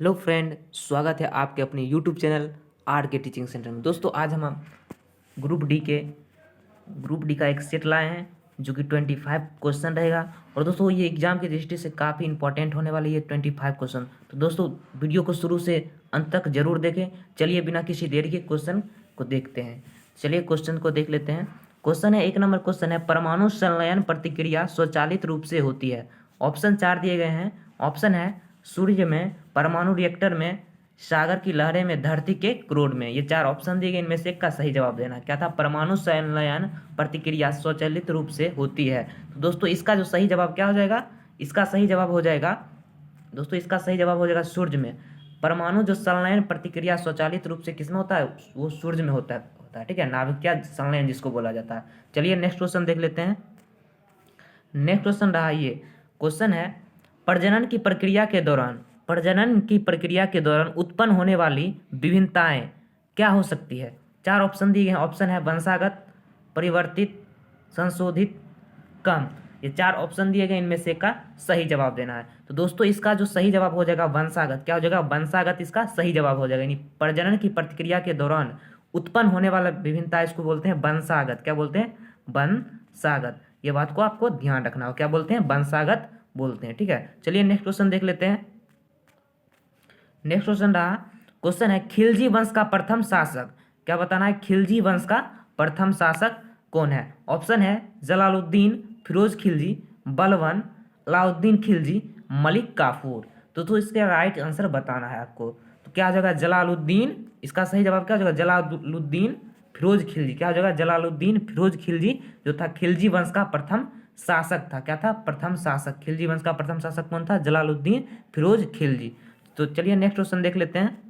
Hello friend, स्वागत है आपके अपने यूट्यूब चैनल आर के टीचिंग सेंटर में। दोस्तों आज हम ग्रुप डी का एक सेट लाए हैं जो कि 25 क्वेश्चन रहेगा। और दोस्तों ये एग्जाम की दृष्टि से काफ़ी इंपॉर्टेंट होने वाली है 25 क्वेश्चन। तो दोस्तों वीडियो को शुरू से अंत तक जरूर देखें। चलिए बिना किसी देरी के क्वेश्चन को देखते हैं। चलिए क्वेश्चन को देख लेते हैं। क्वेश्चन है, 1 नंबर क्वेश्चन है, परमाणु संलयन प्रतिक्रिया स्वचालित रूप से होती है। ऑप्शन 4 दिए गए हैं। ऑप्शन है सूर्य में, परमाणु रिएक्टर में, सागर की लहरें में, धरती के क्रोड में। ये 4 ऑप्शन दिए गए, इनमें से एक का सही जवाब देना। क्या था? परमाणु संलयन प्रतिक्रिया स्वचालित रूप से होती है। तो दोस्तों इसका जो सही जवाब क्या हो जाएगा? इसका सही जवाब हो जाएगा दोस्तों, इसका सही जवाब हो जाएगा सूर्य में। परमाणु जो संलयन प्रतिक्रिया स्वचालित रूप से किसमें होता है? वो सूर्य में होता है। ठीक है, नाभिकीय संलयन जिसको बोला जाता है। चलिए नेक्स्ट क्वेश्चन देख लेते हैं। नेक्स्ट क्वेश्चन रहा ये क्वेश्चन है, प्रजनन की प्रक्रिया के दौरान उत्पन्न होने वाली विभिन्नताएं क्या हो सकती है? 4 ऑप्शन दिए गए हैं। ऑप्शन है वंशागत, परिवर्तित, संशोधित, कम। ये 4 ऑप्शन दिए गए, इनमें से एक का सही जवाब देना है। तो दोस्तों इसका जो सही जवाब हो जाएगा वंशागत। क्या हो जाएगा? वंशागत इसका सही जवाब हो जाएगा। यानी प्रजनन की प्रक्रिया के दौरान उत्पन्न होने वाला विभिन्नता इसको बोलते हैं वंशागत। क्या बोलते हैं? वंशागत। ये बात को आपको ध्यान रखना हो, क्या बोलते हैं? वंशागत बोलते हैं। ठीक है, चलिए नेक्स्ट क्वेश्चन देख लेते हैं। नेक्स्ट क्वेश्चन रहा क्वेश्चन है, खिलजी वंश का प्रथम शासक। क्या बताना है? खिलजी वंश का प्रथम शासक कौन है? ऑप्शन है जलालुद्दीन फिरोज खिलजी, बलबन, अलाउद्दीन खिलजी, मलिक काफूर। तो इसका राइट आंसर बताना है आपको। तो क्या हो जाएगा? जलालुद्दीन। इसका सही जवाब क्या हो जाएगा? जलालुद्दीन फिरोज खिलजी। क्या हो जाएगा? जलालुद्दीन फिरोज खिलजी जो था खिलजी वंश का प्रथम शासक था। क्या था? प्रथम शासक। खिलजी वंश का प्रथम शासक कौन था? जलालुद्दीन फिरोज खिलजी। तो चलिए नेक्स्ट क्वेश्चन देख लेते हैं।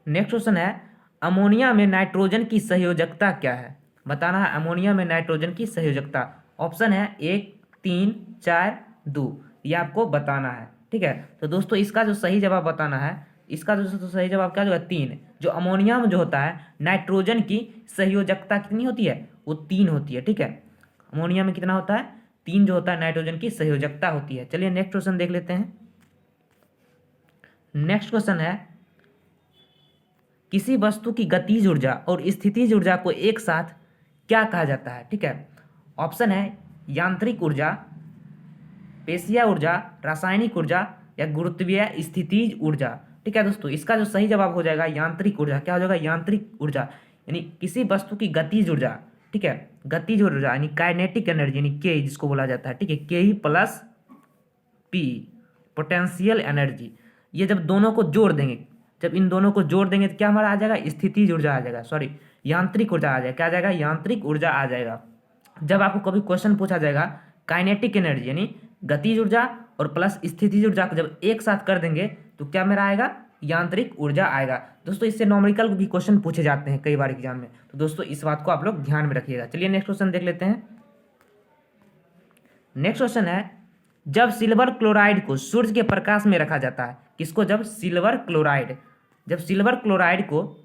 नेक्स्ट क्वेश्चन है, अमोनिया में नाइट्रोजन की संयोजकता क्या है? बताना है अमोनिया में नाइट्रोजन की संयोजकता। ऑप्शन है 1, 3, 4, 2। ये आपको बताना है। ठीक है, तो दोस्तों इसका जो सही जवाब बताना है, इसका जो सही जवाब क्या होगा? 3। जो अमोनिया में जो होता है नाइट्रोजन की संयोजकता कितनी होती है? वो 3 होती है। ठीक है, अमोनिया में कितना होता है? 3 जो होता है नाइट्रोजन की संयोजकता होती है। चलिए नेक्स्ट क्वेश्चन देख लेते हैं। नेक्स्ट क्वेश्चन है, किसी वस्तु की गतिज ऊर्जा और स्थितिज ऊर्जा को एक साथ क्या कहा जाता है? ठीक है, ऑप्शन है यांत्रिक ऊर्जा, पेशीय ऊर्जा, रासायनिक ऊर्जा या गुरुत्वीय स्थितिज ऊर्जा। ठीक है दोस्तों, इसका जो सही जवाब हो जाएगा यांत्रिक ऊर्जा। क्या हो जाएगा? यांत्रिक ऊर्जा। यानी किसी वस्तु की गतिज ऊर्जा। ठीक है, गतिज ऊर्जा यानी काइनेटिक एनर्जी, यानी के जिसको बोला जाता है। ठीक है, के ही प्लस पी, पोटेंशियल एनर्जी। ये जब दोनों को जोड़ देंगे, जब इन दोनों को जोड़ देंगे तो क्या हमारा आ जाएगा? स्थितिज ऊर्जा आ जाएगा। सॉरी, यांत्रिक ऊर्जा आ जाएगा। क्या आ जाएगा? यांत्रिक ऊर्जा आ जाएगा। जब आपको कभी क्वेश्चन पूछा जाएगा काइनेटिक एनर्जी यानी गतिज ऊर्जा और प्लस स्थितिज ऊर्जा को जब एक साथ कर देंगे तो क्या मेरा आएगा? यांत्रिक ऊर्जा आएगा। दोस्तों इससे न्यूमेरिकल भी क्वेश्चन पूछे जाते हैं कई बार एग्जाम में। तो दोस्तों इस बात को आप लोग ध्यान में रखिएगा। चलिए नेक्स्ट क्वेश्चन देख लेते हैं। नेक्स्ट क्वेश्चन है, जब सिल्वर क्लोराइड को सूर्य के प्रकाश में रखा जाता है, किसको? जब सिल्वर क्लोराइड को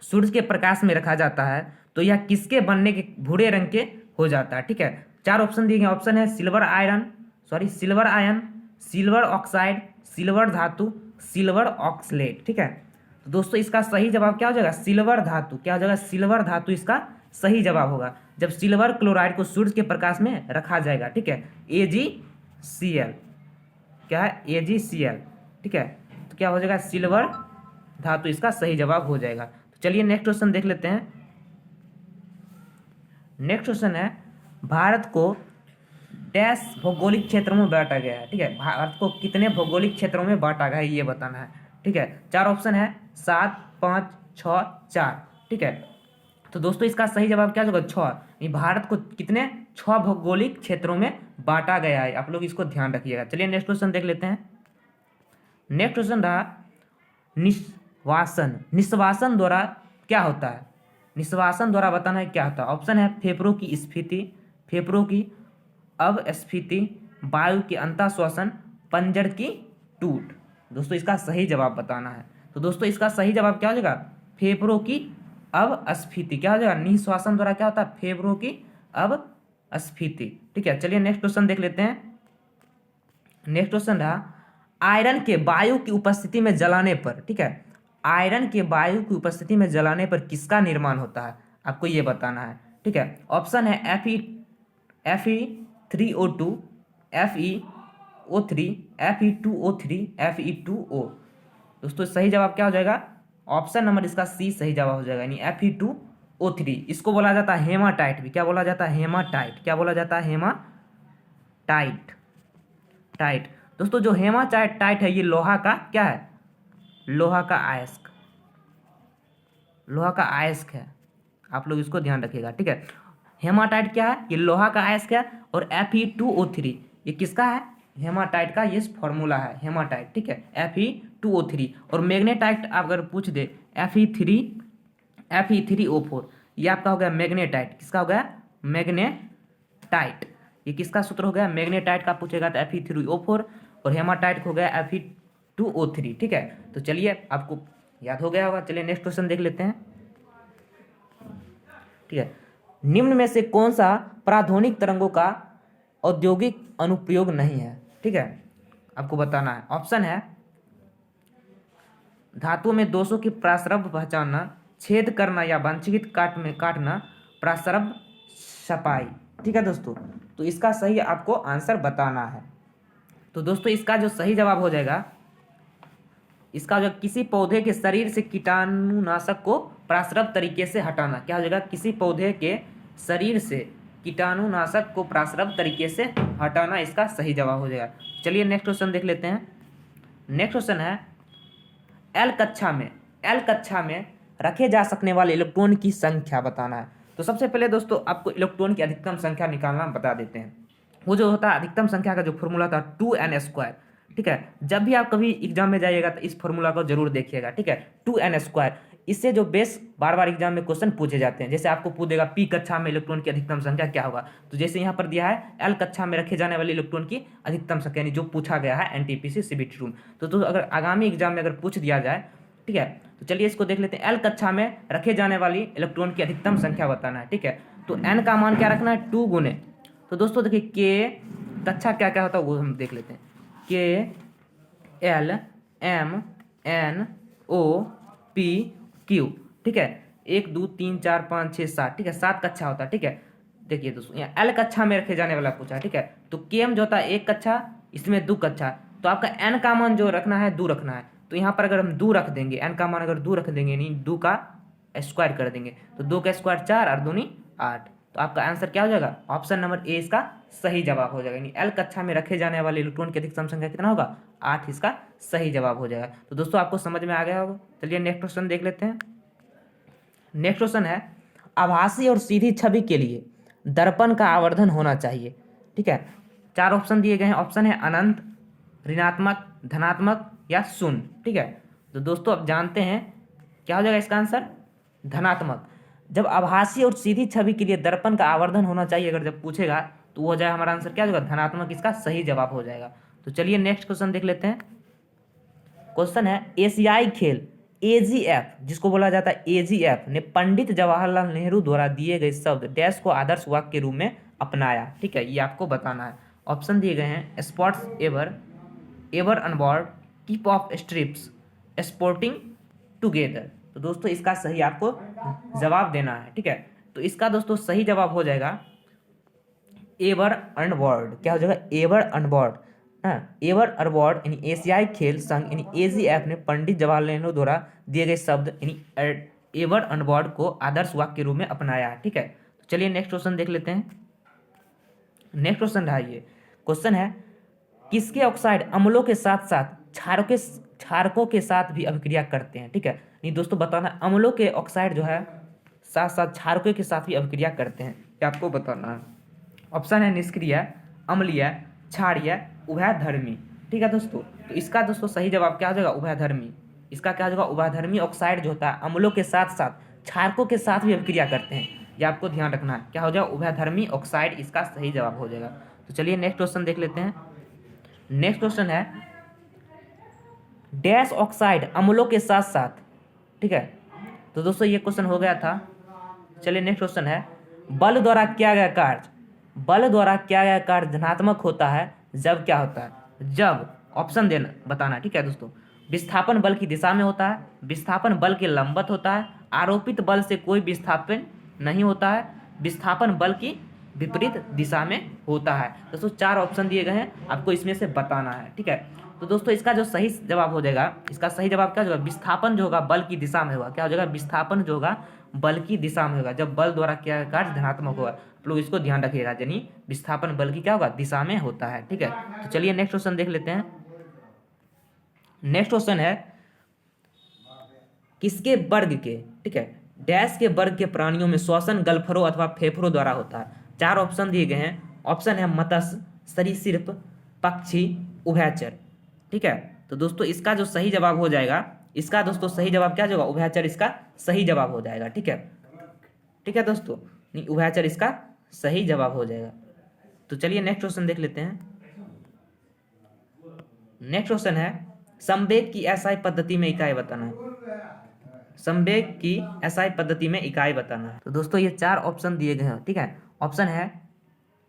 सूर्य के प्रकाश में रखा जाता है तो यह किसके बनने के भूरे रंग के हो जाता है? ठीक है, 4 ऑप्शन दिए गए। ऑप्शन है silver ion, silver oxide, silver धातु, सिल्वर ऑक्सलेट। ठीक है, तो दोस्तों इसका सही जवाब क्या हो जाएगा? सिल्वर धातु। क्या हो जाएगा? सिल्वर धातु इसका सही जवाब होगा जब सिल्वर क्लोराइड को सूर्य के प्रकाश में रखा जाएगा। ठीक है, AgCl। क्या है? AgCl। ठीक है, तो क्या हो जाएगा? सिल्वर धातु इसका सही जवाब हो जाएगा। तो चलिए नेक्स्ट क्वेश्चन देख लेते हैं। नेक्स्ट क्वेश्चन है, भारत को डैश भौगोलिक क्षेत्रों में बांटा गया है। ठीक है, भारत को कितने भौगोलिक क्षेत्रों में बांटा गया है ये बताना है। ठीक है, 4 ऑप्शन है 7, 5, 6, 4। ठीक है, तो दोस्तों इसका सही जवाब क्या होगा? 6। भारत को कितने? 6 भौगोलिक क्षेत्रों में बांटा गया है। आप लोग इसको ध्यान रखिएगा। चलिए नेक्स्ट क्वेश्चन देख लेते हैं। नेक्स्ट क्वेश्चन रहा निश्वासन द्वारा क्या होता है? निश्वासन द्वारा बताना है क्या होता है। ऑप्शन है फेफड़ों की स्फीति, फेफड़ों की अवस्फीति, वायु की अंतःश्वासन, पंजर की टूट। दोस्तों इसका सही जवाब बताना है। तो दोस्तों इसका सही जवाब क्या हो जाएगा? फेफड़ों की अवस्फीति। क्या हो जाएगा? निश्वासन द्वारा क्या होता है? फेफड़ों की अवस्फीति। ठीक है, चलिए नेक्स्ट क्वेश्चन देख लेते हैं। नेक्स्ट क्वेश्चन रहा, आयरन के वायु की उपस्थिति में जलाने पर, ठीक है, आयरन के वायु की उपस्थिति में जलाने पर किसका निर्माण होता है, आपको ये बताना है, ठीक है। ऑप्शन है Fe3O2, FeO3, Fe2O3, Fe2O। दोस्तों सही जवाब क्या हो जाएगा, ऑप्शन नंबर इसका सी सही जवाब हो जाएगा, यानी Fe2O3। इसको बोला जाता है हेमाटाइट भी, क्या बोला जाता है, हेमाटाइट, क्या बोला जाता है, हेमाटाइट, टाइट। दोस्तों जो हेमाटाइट टाइट है ये लोहा का क्या है, लोहा का अयस्क, लोहा का अयस्क है, आप लोग इसको ध्यान रखिएगा, ठीक है। हेमाटाइट क्या है, ये लोहा का अयस्क है। और Fe2O3 ये किसका है, हेमाटाइट का ये फॉर्मूला है, हेमाटाइट, ठीक है, Fe2O3। और मैग्नेटाइट आप अगर पूछ दे Fe3O4, ये आपका हो गया मैग्नेटाइट, किसका हो गया, मैग्नेटाइट। ये किसका सूत्र हो गया, मैग्नेटाइट का पूछेगा तो Fe3O4, और हेमाटाइट हो गया Fe2O3, ठीक है। तो चलिए आपको याद हो गया होगा। चलिए नेक्स्ट क्वेश्चन देख लेते हैं, ठीक है। निम्न में से कौन सा प्राथमिक तरंगों का औद्योगिक अनुप्रयोग नहीं है, ठीक है, आपको बताना है। ऑप्शन है धातुओं में दोषों की प्रासरभ पहचानना, छेद करना या वांछित काट में काटना, प्रासरभ छपाई, ठीक है दोस्तों। तो इसका सही आपको आंसर बताना है। तो दोस्तों इसका जो सही जवाब हो जाएगा, इसका जो किसी पौधे के शरीर से कीटाणुनाशक को प्रासरभ तरीके से हटाना, क्या हो जाएगा, किसी पौधे के शरीर से कीटाणुनाशक को प्रासरभ तरीके से हटाना, इसका सही जवाब हो जाएगा। चलिए नेक्स्ट क्वेश्चन देख लेते हैं। नेक्स्ट क्वेश्चन है एल कक्षा में रखे जा सकने वाले इलेक्ट्रॉन की संख्या बताना है। तो सबसे पहले दोस्तों आपको इलेक्ट्रॉन की अधिकतम संख्या निकालना बता देते हैं। वो जो होता है अधिकतम संख्या का जो फॉर्मूला था 2n², ठीक है। जब भी आप कभी एग्जाम में जाइएगा तो इस फॉर्मूला को जरूर देखिएगा, ठीक है, 2n²। इससे जो बेस बार बार एग्जाम में क्वेश्चन पूछे जाते हैं, जैसे आपको पूछेगा पी कक्षा में इलेक्ट्रॉन की अधिकतम संख्या क्या होगा, तो जैसे यहाँ पर दिया है एल कक्षा में रखे जाने वाले इलेक्ट्रॉन की अधिकतम संख्या, यानी जो पूछा गया है एनटीपीसी सीबीटी रूम। तो अगर आगामी एग्जाम में अगर पूछ दिया जाए, ठीक है, तो चलिए इसको देख लेते हैं। एल कक्षा में रखे जाने वाली इलेक्ट्रॉन की अधिकतम संख्या बताना है, ठीक है। तो एन का मान क्या रखना है, 2 गुने। तो दोस्तों देखिए के कक्षा क्या क्या होता है वो हम देख लेते हैं। K L M N O P Q, ठीक है, 1 2 3 4 5 6 7, ठीक है, 7 कक्षा होता है, ठीक है। देखिए दोस्तों यहाँ एल कक्षा में रखे जाने वाला पूछा, ठीक है। तो के एम जो होता है 1 कक्षा, इसमें 2 कक्षा, तो आपका एन का मान जो रखना है 2 रखना है। तो यहाँ पर अगर हम 2 रख देंगे, एन का मान अगर 2 रख देंगे, यानी 2 का स्क्वायर कर देंगे, तो 2 का स्क्वायर 4 और 2 नी 8। तो आपका आंसर क्या हो जाएगा, ऑप्शन नंबर ए इसका सही जवाब हो जाएगा, यानी एल कक्षा में रखे जाने वाले इलेक्ट्रॉन की अधिकतम संख्या कितना होगा, 8 इसका सही जवाब हो जाएगा। तो दोस्तों आपको समझ में आ गया होगा। चलिए नेक्स्ट क्वेश्चन देख लेते हैं। नेक्स्ट क्वेश्चन है आभासी और सीधी छवि के लिए दर्पण का आवर्धन होना चाहिए, ठीक है। 4 ऑप्शन दिए गए हैं। ऑप्शन है अनंत, ऋणात्मक, धनात्मक या शून्य, ठीक है। तो दोस्तों अब जानते हैं क्या हो जाएगा इसका आंसर, धनात्मक। जब आभासी और सीधी छवि के लिए दर्पण का आवर्धन होना चाहिए अगर जब पूछेगा तो वो हो जाएगा हमारा आंसर क्या हो जाएगा, धनात्मक, इसका सही जवाब हो जाएगा। तो चलिए नेक्स्ट क्वेश्चन देख लेते हैं। क्वेश्चन है एशियाई खेल एजीएफ, जिसको बोला जाता है एजीएफ, ने पंडित जवाहरलाल नेहरू द्वारा दिए गए शब्द डैश को आदर्श वाक्य के रूप में अपनाया, ठीक है, ये आपको बताना है। ऑप्शन दिए गए हैं sports ever, ever onboard, tip of strips, sporting together. तो दोस्तों इसका सही आपको जवाब देना है, ठीक है। तो इसका दोस्तों सही जवाब हो जाएगा एवर अनबोर्ड, क्या हो जाएगा, एवर अनबोर्ड, एवर अनबोर्ड, यानी एशियाई खेल संघ यानी एजीएफ ने पंडित जवाहरलाल नेहरू द्वारा दिए गए शब्द यानी एवर अनबोर्ड को आदर्श वाक्य के रूप में अपनाया, ठीक है। तो चलिए नेक्स्ट क्वेश्चन देख लेते हैं। नेक्स्ट क्वेश्चन है ये क्वेश्चन है किसके ऑक्साइड अम्लों के साथ साथ क्षारकों के साथ भी अभिक्रिया करते हैं, ठीक है। नहीं दोस्तों बताना अम्लों के ऑक्साइड जो है साथ साथ क्षारकों के साथ भी अभिक्रिया करते हैं, ये आपको बताना है। ऑप्शन है निष्क्रिय, अम्लीय, क्षारीय, उभयधर्मी, ठीक है दोस्तों। तो इसका दोस्तों सही जवाब क्या हो जाएगा, उभयधर्मी। इसका क्या हो जाएगा, उभयधर्मी ऑक्साइड जो होता है अम्लों के साथ साथ क्षारकों के साथ भी अभिक्रिया करते हैं, ये आपको ध्यान रखना है। क्या हो जाएगा, उभयधर्मी ऑक्साइड, इसका सही जवाब हो जाएगा। तो चलिए नेक्स्ट क्वेश्चन देख लेते हैं। नेक्स्ट क्वेश्चन है डैश ऑक्साइड अम्लों के साथ साथ, ठीक है। तो दोस्तों ये क्वेश्चन हो गया था। चलिए नेक्स्ट क्वेश्चन है बल द्वारा किया गया कार्य, बल द्वारा किया गया कार्य धनात्मक होता है जब क्या होता है, जब ऑप्शन देना बताना, ठीक है दोस्तों। विस्थापन बल की दिशा में होता है, विस्थापन बल के लंबवत होता है, आरोपित बल से कोई विस्थापन नहीं होता है, विस्थापन बल की विपरीत दिशा में होता है। दोस्तों 4 ऑप्शन दिए गए हैं, आपको इसमें से बताना है, ठीक है। तो दोस्तों इसका जो सही जवाब हो जाएगा, इसका सही जवाब क्या होगा, विस्थापन जो होगा बल की दिशा में होगा। क्या हो जाएगा, विस्थापन जो होगा बल की दिशा में होगा। जब बल द्वारा किया गया कार्य धनात्मक होगा, आप लोग इसको ध्यान रखिएगा, यानी विस्थापन बल की क्या होगा, दिशा में होता है, ठीक है। तो चलिए नेक्स्ट क्वेश्चन देख लेते हैं। नेक्स्ट क्वेश्चन है, किसके वर्ग के, ठीक है, डैश के वर्ग के प्राणियों में श्वसन गल्फरों अथवा फेफड़ों द्वारा होता है। 4 ऑप्शन दिए गए हैं। ऑप्शन है मत्स्य, सरीसृप, पक्षी, उभयचर, ठीक है। तो दोस्तों इसका जो सही जवाब हो जाएगा, इसका दोस्तों सही जवाब क्या होगा, उभयचर इसका सही जवाब हो जाएगा, ठीक है। ठीक है दोस्तों, नहीं उभयचर इसका सही जवाब हो जाएगा। तो चलिए नेक्स्ट क्वेश्चन देख लेते हैं। नेक्स्ट क्वेश्चन है, संवेग की एसआई पद्धति में इकाई बताना है। संवेग की एसआई पद्धति में इकाई बताना है। तो दोस्तों ये 4 ऑप्शन दिए गए हैं, ठीक है। ऑप्शन है,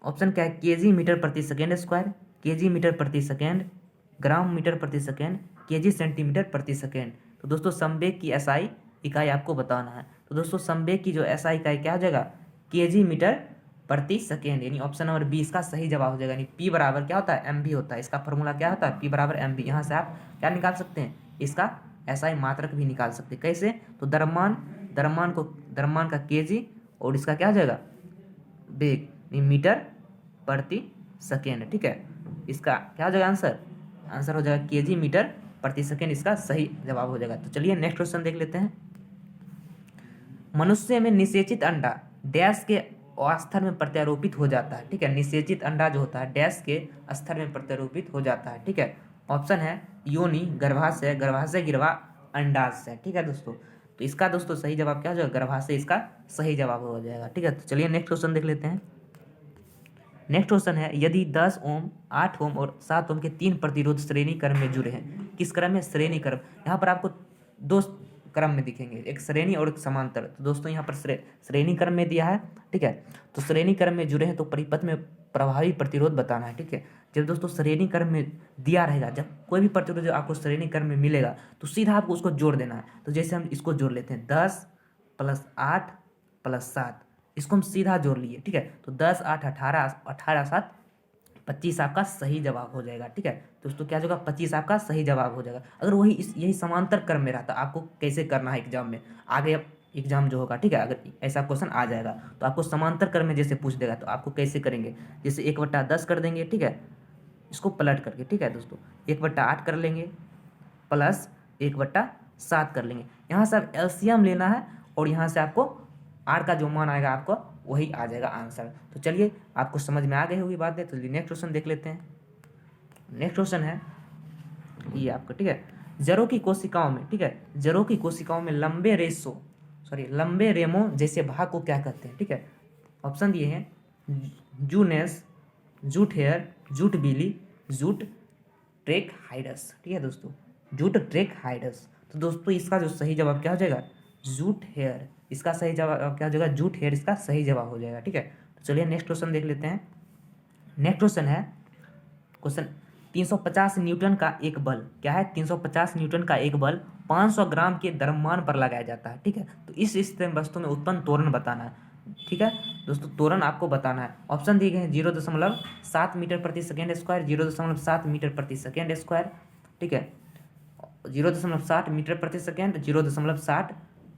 ऑप्शन क्या है, केजी मीटर प्रति सेकेंड स्क्वायर, केजी मीटर प्रति सेकेंड, ग्राम मीटर प्रति सेकेंड, केजी सेंटीमीटर प्रति सेकेंड। तो दोस्तों संवेग की एसआई इकाई आपको बताना है। तो दोस्तों संवेग की जो एसआई इकाई क्या हो जाएगा, केजी मीटर प्रति सेकेंड, यानी ऑप्शन नंबर बी इसका सही जवाब हो जाएगा। यानी पी बराबर क्या होता है, एम बी होता है। इसका फॉर्मूला क्या होता है, पी बराबर एम बी। यहाँ से आप क्या निकाल सकते हैं, इसका एसआई मात्रक भी निकाल सकते हैं। कैसे, तो द्रव्यमान का केजी और इसका क्या हो जाएगा, वेग मीटर प्रति सेकेंड, ठीक है। इसका क्या हो जाएगा आंसर हो जाएगा केजी मीटर प्रति सेकेंड, इसका सही जवाब हो जाएगा। तो चलिए नेक्स्ट क्वेश्चन देख लेते हैं। मनुष्य में निषेचित अंडा डैश के स्तर में प्रत्यारोपित हो जाता है, ठीक है। निषेचित अंडा जो होता है डैश के स्तर में प्रत्यारोपित हो जाता है, ठीक है। ऑप्शन है योनि, गर्भाशय, गर्भाशय गिरवा, अंडाशय, ठीक है दोस्तों। तो इसका दोस्तों सही जवाब क्या हो जाएगा, गर्भाशय इसका सही जवाब हो जाएगा, ठीक है। तो चलिए नेक्स्ट क्वेश्चन देख लेते हैं। नेक्स्ट क्वेश्चन है, यदि 10 ओम, 8 ओम और 7 ओम के 3 प्रतिरोध श्रेणी क्रम में जुड़े हैं। किस क्रम में, श्रेणी क्रम। यहाँ पर आपको 2 क्रम में दिखेंगे, एक श्रेणी और एक समांतर। तो दोस्तों यहाँ पर श्रेणी क्रम में दिया है, ठीक है। तो श्रेणी क्रम में जुड़े हैं तो परिपथ में प्रभावी प्रतिरोध बताना है, ठीक है। जब दोस्तों श्रेणी क्रम में दिया रहेगा, जब कोई भी प्रतिरोध जो आपको श्रेणी क्रम में मिलेगा तो सीधा आपको उसको जोड़ देना है। तो जैसे हम इसको जोड़ लेते हैं, 10 + 8 + 7, इसको हम सीधा जोड़ लिए, ठीक है। तो 10 8 18, 18 7 25 आपका सही जवाब हो जाएगा, ठीक है दोस्तों। क्या होगा, 25 आपका सही जवाब हो जाएगा। अगर यही समांतर क्रम में रहता, आपको कैसे करना है एग्जाम में, आगे एग्जाम जो होगा, ठीक है, अगर ऐसा क्वेश्चन आ जाएगा तो आपको समांतर क्रम में जैसे पूछ देगा तो आपको कैसे करेंगे, जैसे 1/10 कर देंगे, ठीक है, इसको पलट करके, ठीक है दोस्तों, 1/8 कर लेंगे प्लस 1/7 कर लेंगे। यहाँ से आप एलसीएम लेना है और यहाँ से आपको आर का जो मान आएगा आपको वही आ जाएगा आंसर। तो चलिए आपको समझ में आ गई होगी बात है। तो नेक्स्ट क्वेश्चन देख लेते हैं। नेक्स्ट क्वेश्चन है ये आपका, ठीक है, जरों की कोशिकाओं में, ठीक है, जरों की कोशिकाओं में लंबे रेमो जैसे भाग को क्या कहते हैं, ठीक है। ऑप्शन दिए हैं जूनेस, जूट हेयर, जूट बिली, जूट ट्रेक हाइडस, ठीक है दोस्तों, जूट ट्रेक हाइडस। तो दोस्तों इसका जो सही जवाब क्या हो जाएगा, जूट हेयर, इसका सही जवाब क्या हो जाएगा, जूट हेयर इसका सही जवाब हो जाएगा, ठीक है। तो चलिए नेक्स्ट क्वेश्चन देख लेते हैं। नेक्स्ट क्वेश्चन है, क्वेश्चन 350 न्यूटन का एक बल, क्या है, 350 न्यूटन का एक बल 500 ग्राम के द्रव्यमान पर लगाया जाता है, ठीक है। तो इस स्थिर वस्तु में उत्पन्न त्वरण बताना है, ठीक है दोस्तों, त्वरण आपको बताना है। ऑप्शन दिए गए हैं 0.7 मीटर प्रति सेकेंड स्क्वायर, 0.7 मीटर प्रति सेकेंड स्क्वायर, ठीक है, 0.7 मीटर प्रति सेकेंड, 0.7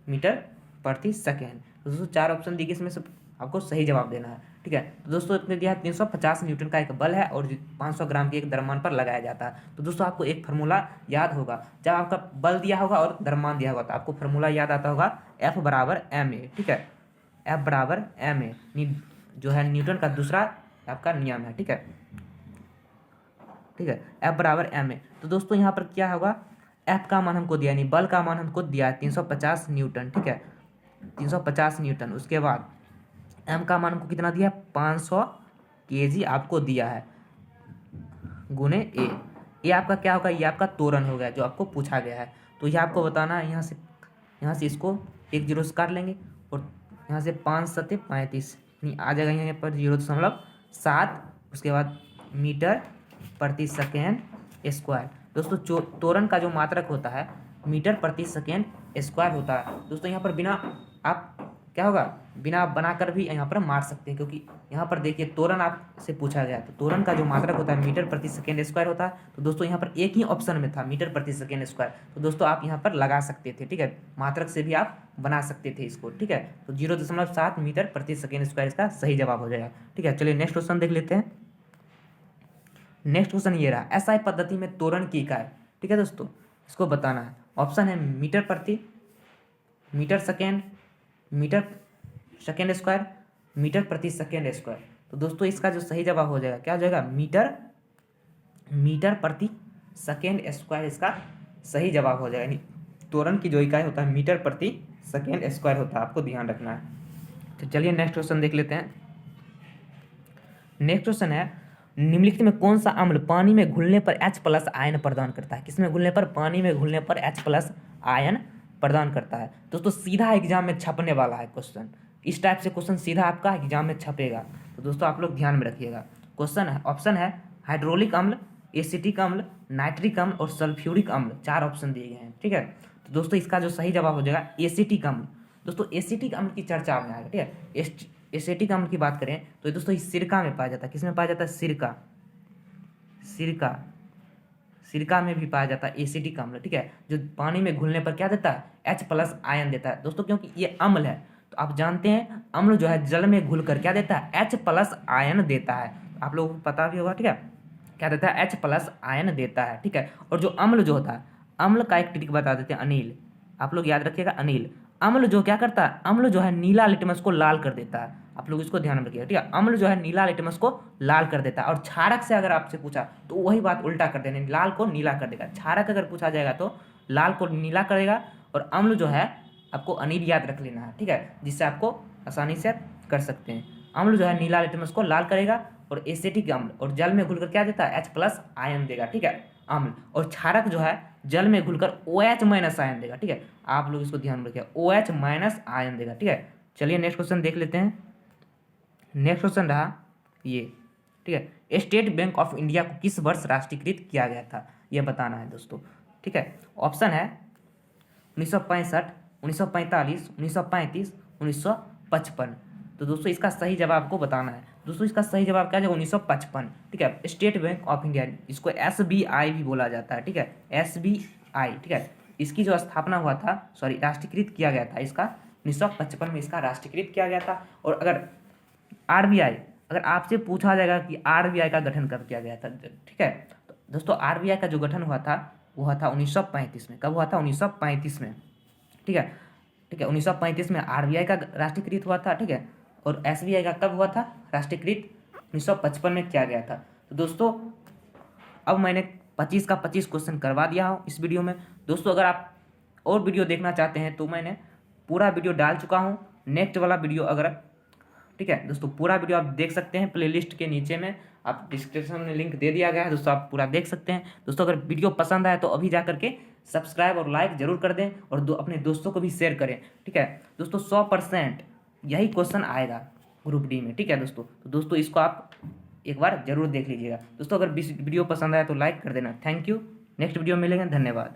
मीटर प्रति सेकेंड। तो दोस्तों 4 ऑप्शन दिए, इसमें से आपको सही जवाब देना है, ठीक है। तो दोस्तों इसने दिया है 350 न्यूटन का एक बल है और 500 ग्राम के एक द्रव्यमान पर लगाया जाता है। तो दोस्तों आपको एक फार्मूला याद होगा, जब आपका बल दिया होगा और द्रव्यमान दिया होगा तो आपको फार्मूला याद आता होगा F बराबर ma, ठीक है, F बराबर ma जो है न्यूटन का दूसरा आपका नियम है, ठीक है, ठीक है, F बराबर ma। तो दोस्तों यहाँ पर क्या होगा, F का मान हमको दिया, नहीं बल का मान हमको दिया है 350 न्यूटन, ठीक है, 350 न्यूटन। उसके बाद m का मान हमको कितना दिया है, 500 kg आपको दिया है, गुने a। ये आपका क्या होगा, ये आपका त्वरण हो गया जो आपको पूछा गया है। तो ये आपको बताना है, यहाँ से इसको 1 0 से काट लेंगे और यहाँ से 5 7 35 नहीं आ जाएगा, यहाँ पर 0.7, उसके बाद मीटर प्रति सेकेंड स्क्वायर। दोस्तों त्वरण का जो मात्रक होता है मीटर प्रति सेकेंड स्क्वायर होता है। दोस्तों यहाँ पर बिना आप क्या होगा, बिना आप बनाकर भी यहाँ पर मार सकते हैं, क्योंकि यहाँ पर देखिए त्वरण आपसे पूछा गया, तो त्वरण का जो मात्रक होता है मीटर प्रति सेकेंड स्क्वायर होता है। तो दोस्तों यहाँ पर एक ही ऑप्शन में था मीटर प्रति सेकेंड स्क्वायर, तो दोस्तों आप यहाँ पर लगा सकते थे, ठीक है, मात्रक से भी आप बना सकते थे इसको, ठीक है। तो 0.7 मीटर प्रति सेकेंड स्क्वायर इसका सही जवाब हो जाएगा, ठीक है। चलिए नेक्स्ट क्वेश्चन देख लेते हैं। नेक्स्ट क्वेश्चन ये रहा, एसआई पद्धति में त्वरण की इकाई, ठीक है दोस्तों, इसको बताना है। ऑप्शन है मीटर प्रति, metre second, metre second square, metre प्रति सेकेंड स्क्वायर। तो दोस्तों इसका जो सही जवाब हो जाएगा क्या हो जाएगा, मीटर प्रति सेकेंड स्क्वायर इसका सही जवाब हो जाएगा। यानी त्वरण की जो इकाई होता है मीटर प्रति सेकेंड स्क्वायर होता है, आपको ध्यान रखना है। तो चलिए नेक्स्ट क्वेश्चन देख लेते हैं। नेक्स्ट क्वेश्चन है, निम्नलिखित में कौन सा अम्ल पानी में घुलने पर H+ आयन प्रदान करता है। किसमें घुलने पर, पानी में घुलने पर H+ आयन प्रदान करता है। दोस्तों सीधा एग्जाम में छपने वाला है क्वेश्चन, इस टाइप से क्वेश्चन सीधा आपका एग्जाम में छपेगा, तो दोस्तों आप लोग ध्यान में रखिएगा। क्वेश्चन है, ऑप्शन है हाइड्रोलिक अम्ल, एसिटिक अम्ल, नाइट्रिक अम्ल और सल्फ्यूरिक अम्ल, 4 ऑप्शन दिए गए हैं, ठीक है। तो दोस्तों इसका जो सही जवाब हो जाएगा एसिटिक अम्ल। दोस्तों एसिटिक अम्ल की चर्चा में आएगा, ठीक है। एसिटिक अम्ल की बात करें तो दोस्तों इस सिरका में पाया जाता है। किसमें पाया जाता है, सिरका में भी पाया जाता है एसिटिक अम्ल, ठीक है, जो पानी में घुलने पर क्या देता है, H+ आयन देता है। दोस्तों क्योंकि ये अम्ल है, तो आप जानते हैं अम्ल जो है जल में घुलकर क्या देता है, H+ आयन देता है। आप लोगों को पता भी होगा, ठीक है, क्या देता है, H+ आयन देता है, ठीक है। और जो अम्ल जो होता है, अम्ल का एक ट्रिक बता देते हैं, अनिल, आप लोग याद रखिएगा, अनिल। अम्ल जो क्या करता है, अम्ल जो है नीला लिटमस को लाल कर देता है, आप लोग इसको ध्यान में रखिएगा, ठीक है। अम्ल जो है नीला लिटमस को लाल कर देता है, और क्षारक से अगर आपसे पूछा तो वही बात उल्टा कर देना, लाल को नीला कर देगा। क्षारक अगर पूछा जाएगा तो लाल को नीला करेगा, और अम्ल जो है आपको अनिल याद रख लेना है, ठीक है, जिससे आपको आसानी से कर सकते हैं। अम्ल जो है नीला लिटमस को लाल करेगा, और एसिटिक अम्ल और जल में घुलकर क्या देता है, H+ आयन देगा, ठीक है, अम्ल। और क्षारक जो है जल में घुलकर OH- आयन देगा, ठीक है, आप लोग इसको ध्यान में रखिए, OH- आयन देगा, ठीक है। चलिए नेक्स्ट क्वेश्चन देख लेते हैं। नेक्स्ट क्वेश्चन रहा ये, ठीक है, स्टेट बैंक ऑफ इंडिया को किस वर्ष राष्ट्रीयकृत किया गया था, यह बताना है दोस्तों, ठीक है। ऑप्शन है 1965, 1945, 1935, 1955। तो दोस्तों इसका सही जवाब आपको बताना है। दोस्तों इसका सही जवाब क्या है, 1955, ठीक है। स्टेट बैंक ऑफ इंडिया, इसको SBI भी बोला जाता है, ठीक है, SBI, ठीक है। इसकी जो स्थापना हुआ था, सॉरी राष्ट्रीयकृत किया गया था इसका 1955 में, इसका राष्ट्रीयकृत किया गया था। और अगर RBI, अगर आपसे पूछा जाएगा कि RBI का गठन कब किया गया था, ठीक है, तो दोस्तों RBI का जो गठन हुआ था वो हुआ था 1935 में। कब हुआ था, 1935 में, ठीक है, ठीक है, 1935 में RBI का राष्ट्रीयकृत हुआ था, ठीक है। और SBI का कब हुआ था, राष्ट्रीयकृत 1955 में किया गया था। तो दोस्तों अब मैंने 25 का 25 क्वेश्चन करवा दिया हूँ इस वीडियो में। दोस्तों अगर आप और वीडियो देखना चाहते हैं तो मैंने पूरा वीडियो डाल चुका हूँ, नेक्स्ट वाला वीडियो अगर, ठीक है दोस्तों, पूरा वीडियो आप देख सकते हैं प्लेलिस्ट के नीचे में, आप डिस्क्रिप्शन में लिंक दे दिया गया है दोस्तों, आप पूरा देख सकते हैं। दोस्तों अगर वीडियो पसंद आए तो अभी जा करके सब्सक्राइब और लाइक जरूर कर दें, और अपने दोस्तों को भी शेयर करें, ठीक है दोस्तों। 100% यही क्वेश्चन आएगा ग्रुप डी में, ठीक है दोस्तों। तो दोस्तों इसको आप एक बार जरूर देख लीजिएगा। दोस्तों अगर वीडियो पसंद आए तो लाइक कर देना। थैंक यू, नेक्स्ट वीडियो में मिलेंगे, धन्यवाद।